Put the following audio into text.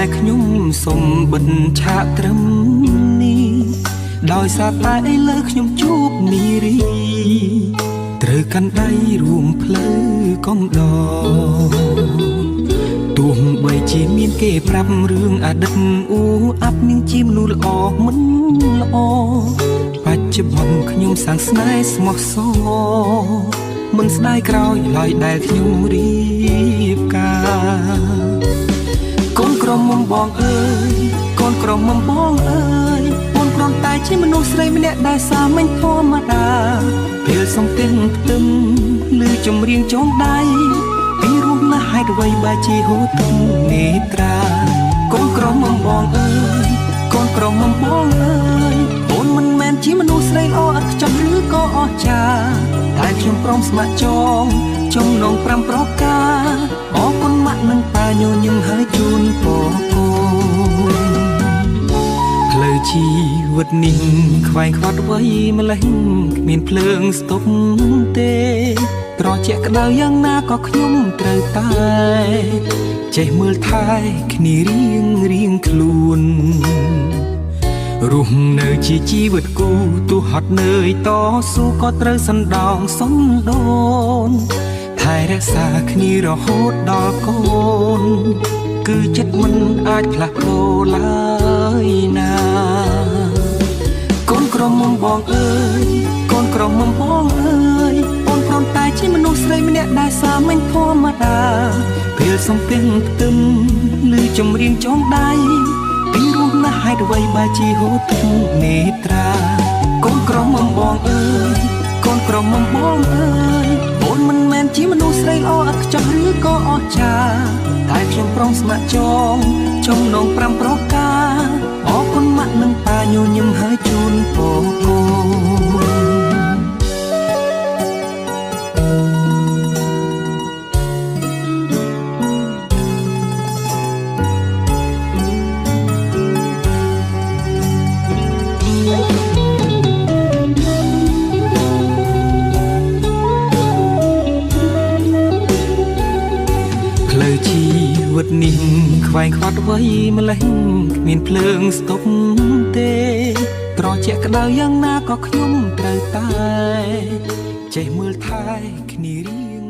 តែខ្ញុំសុំបិទឆាកត្រឹមនេះដោយសារតែឥឡូវខ្ញុំជួបនារីត្រូវកាន់ដៃរួមផ្លូវកំដរទោះបីជាមានគេប្រាប់រឿងអតីតអ៊ូអាប់នាងជាមនុស្សល្អមិនល្អបច្ចុប្បន្នខ្ញុំសាងស្នេហ៍ស្មោះសរមិនស្ដាយក្រោយឡើយដែលខ្ញុំរៀបការកូនក្រមុំបងអើយកូនក្រមុំបងអើយអូនគ្រាន់តែជាមនុស្សស្រីម្នាក់ដែលសាមញ្ញធម្មតាពេលសំទិញផ្ទឹមឬចម្រៀងចងដៃពីរួមណាស់ហេតុអ្វីបើជាហូរទឹកនេត្រាកូនក្រមុំបងអើយកូនក្រមុំបងអើយអូនមិនមែនជាមនុស្សស្រីល្អឥតខ្ចោះឬក៏អស្ចារ្យតែខ្ញុំព្រមស្ម័គ្រចំណង5ប្រការអរគុណម៉ាក់និងប៉ាញញឹមហើយជូនពរកូនផ្លូវជីវិតនេះខ្វែងខ្វាត់អ្វីម្លេះគ្មានភ្លើងស្ទប់ទេត្រជាក់ក្តៅយ៉ាងណាក៏ខ្ញុំត្រូវតែចេះមើលថែគ្នារៀងខ្លួនរស់នៅជាជីវិតគូទោះហត់នឿយតស៊ូក៏ត្រូវសណ្ដោងសំដូនថែរក្សាគ្នារហូតដល់កូនគឺចិត្តមិនអាចផ្លាស់ប្ដូរឡើយណាកូនក្រមុំបងអើយកូនក្រមុំបងអើយអូនគ្រាន់តែជាមនុស្សស្រីម្នាក់ដែលសាមញ្ញធម្មតាពេលសំទិញផ្ទឹមឬចម្រៀងចងដៃពីរួមណាស់ហេតុអ្វីបើជាហូរទឹកនេត្រាកូនក្រមុំបងអើយកូនក្រមុំបងអើយអូនមិនមែនជាមនុស្សស្រីល្អឥតខ្ចោះឬក៏អស្ចារ្យតែខ្ញុំព្រមស្ម័គ្រចំណង5ប្រការអរគុណម៉ាក់និងប៉ាញញឹមហើយជូនពរកូនជីវិតនេះខ្វែងខ្វាត់អ្វីម្លេះគ្មានភ្លើងស្ទប់ទេត្រជាក់ក្តៅយ៉ាងណាក៏ខ្ញុំត្រូវតែចេះមើលថែគ្នារៀង